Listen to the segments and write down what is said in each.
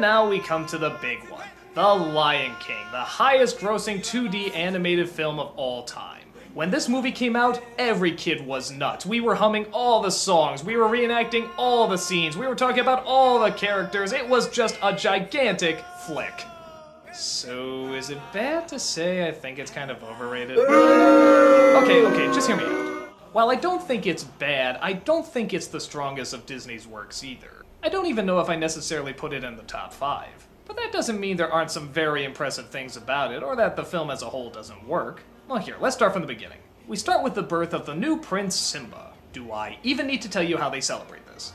now we come to the big one. The Lion King, the highest grossing 2D animated film of all time. When this movie came out, every kid was nuts. We were humming all the songs, we were reenacting all the scenes, we were talking about all the characters. It was just a gigantic flick. So, is it bad to say I think it's kind of overrated? Okay, just hear me out. While I don't think it's bad, I don't think it's the strongest of Disney's works either. I don't even know if I necessarily put it in the top 5. But that doesn't mean there aren't some very impressive things about it, or that the film as a whole doesn't work. Well, here, let's start from the beginning. We start with the birth of the new Prince Simba. Do I even need to tell you how they celebrate this?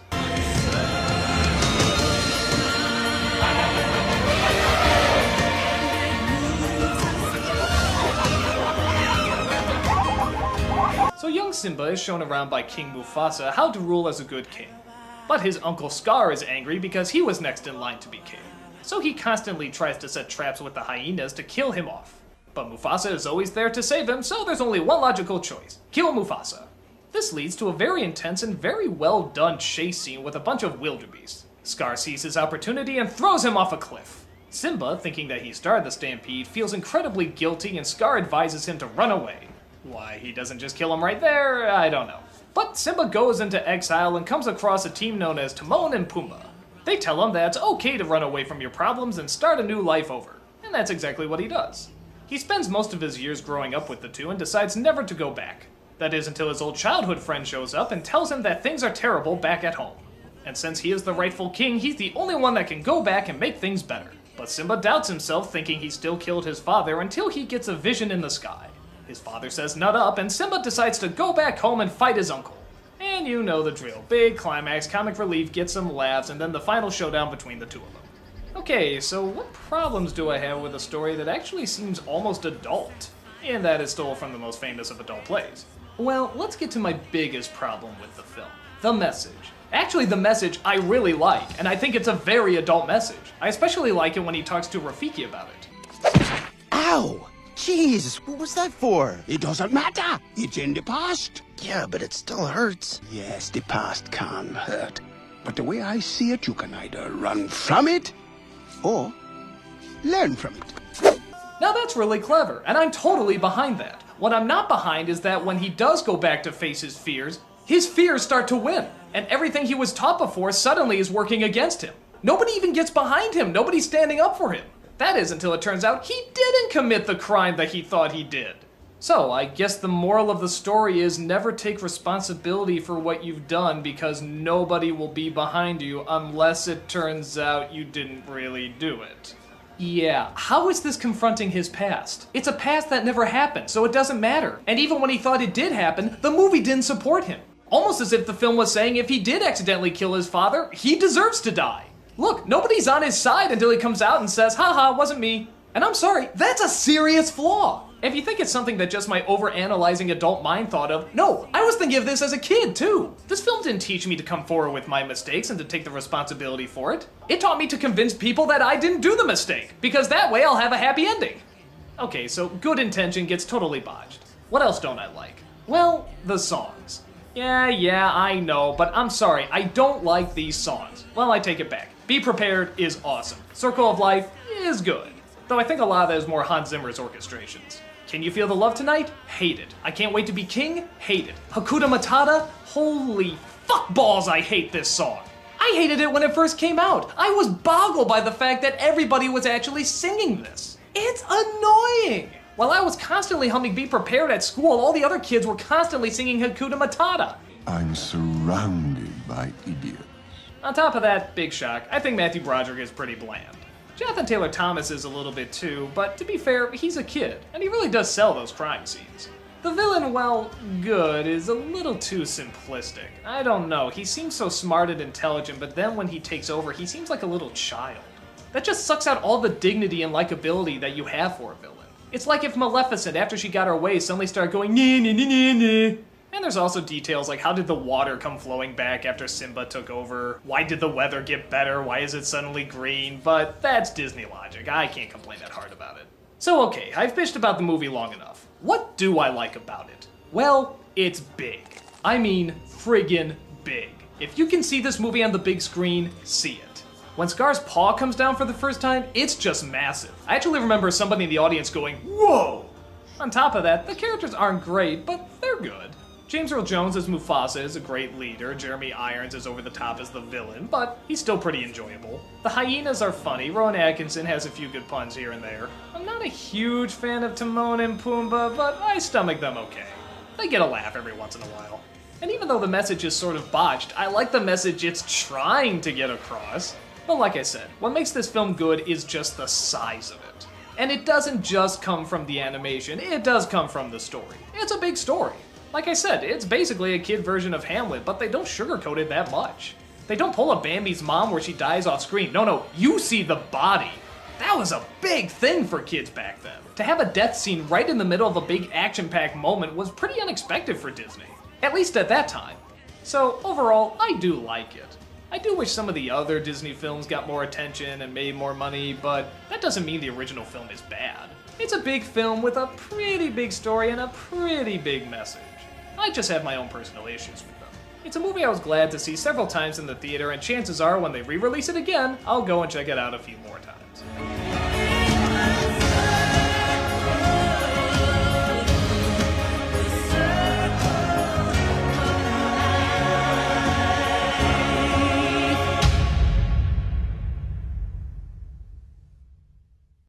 So young Simba is shown around by King Mufasa how to rule as a good king. But his uncle Scar is angry because he was next in line to be king. So he constantly tries to set traps with the hyenas to kill him off. But Mufasa is always there to save him, so there's only one logical choice: kill Mufasa. This leads to a very intense and very well done chase scene with a bunch of wildebeest. Scar sees his opportunity and throws him off a cliff. Simba, thinking that he started the stampede, feels incredibly guilty and Scar advises him to run away. Why he doesn't just kill him right there, I don't know. But Simba goes into exile and comes across a team known as Timon and Pumbaa. They tell him that it's okay to run away from your problems and start a new life over. And that's exactly what he does. He spends most of his years growing up with the two and decides never to go back. That is until his old childhood friend shows up and tells him that things are terrible back at home. And since he is the rightful king, he's the only one that can go back and make things better. But Simba doubts himself, thinking he still killed his father, until he gets a vision in the sky. His father says nut up, and Simba decides to go back home and fight his uncle. And you know the drill. Big climax, comic relief, get some laughs, and then the final showdown between the two of them. Okay, so what problems do I have with a story that actually seems almost adult? And that is stole from the most famous of adult plays. Well, let's get to my biggest problem with the film. The message. Actually, the message I really like, and I think it's a very adult message. I especially like it when he talks to Rafiki about it. Ow! Jeez, what was that for? It doesn't matter. It's in the past. Yeah, but it still hurts. Yes, the past can hurt. But the way I see it, you can either run from it or learn from it. Now that's really clever, and I'm totally behind that. What I'm not behind is that when he does go back to face his fears start to win, and everything he was taught before suddenly is working against him. Nobody even gets behind him, nobody's standing up for him. That is until it turns out he didn't commit the crime that he thought he did. So I guess the moral of the story is never take responsibility for what you've done, because nobody will be behind you unless it turns out you didn't really do it. Yeah, how is this confronting his past? It's a past that never happened, so it doesn't matter. And even when he thought it did happen, the movie didn't support him. Almost as if the film was saying if he did accidentally kill his father, he deserves to die. Look, nobody's on his side until he comes out and says, haha, wasn't me. And I'm sorry, that's a serious flaw. If you think it's something that just my overanalyzing adult mind thought of, no, I was thinking of this as a kid too. This film didn't teach me to come forward with my mistakes and to take the responsibility for it. It taught me to convince people that I didn't do the mistake, because that way I'll have a happy ending. Okay, so good intention gets totally botched. What else don't I like? Well, the songs. Yeah, I know, but I'm sorry, I don't like these songs. Well, I take it back. Be Prepared is awesome. Circle of Life is good. Though I think a lot of that is more Hans Zimmer's orchestrations. Can You Feel the Love Tonight? Hate it. I Can't Wait to Be King? Hate it. Hakuna Matata? Holy fuck balls, I hate this song. I hated it when it first came out. I was boggled by the fact that everybody was actually singing this. It's annoying. While I was constantly humming Be Prepared at school, all the other kids were constantly singing Hakuna Matata. I'm surrounded by idiots. On top of that, big shock, I think Matthew Broderick is pretty bland. Jonathan Taylor Thomas is a little bit too, but to be fair, he's a kid, and he really does sell those crime scenes. The villain, well, good, is a little too simplistic. I don't know, he seems so smart and intelligent, but then when he takes over, he seems like a little child. That just sucks out all the dignity and likability that you have for a villain. It's like if Maleficent, after she got her way, suddenly started going nee nee nee nee nee. And there's also details like how did the water come flowing back after Simba took over? Why did the weather get better? Why is it suddenly green? But that's Disney logic. I can't complain that hard about it. So okay, I've bitched about the movie long enough. What do I like about it? Well, it's big. I mean, friggin' big. If you can see this movie on the big screen, see it. When Scar's paw comes down for the first time, it's just massive. I actually remember somebody in the audience going, "Whoa!" On top of that, the characters aren't great, but they're good. James Earl Jones as Mufasa is a great leader, Jeremy Irons is over the top as the villain, but he's still pretty enjoyable. The hyenas are funny, Rowan Atkinson has a few good puns here and there. I'm not a huge fan of Timon and Pumbaa, but I stomach them okay. They get a laugh every once in a while. And even though the message is sort of botched, I like the message it's trying to get across. But like I said, what makes this film good is just the size of it. And it doesn't just come from the animation, it does come from the story. It's a big story. Like I said, it's basically a kid version of Hamlet, but they don't sugarcoat it that much. They don't pull a Bambi's mom where she dies off screen. No, you see the body. That was a big thing for kids back then. To have a death scene right in the middle of a big action-packed moment was pretty unexpected for Disney. At least at that time. So overall, I do like it. I do wish some of the other Disney films got more attention and made more money, but that doesn't mean the original film is bad. It's a big film with a pretty big story and a pretty big message. I just have my own personal issues with them. It's a movie I was glad to see several times in the theater, and chances are when they re-release it again, I'll go and check it out a few more times.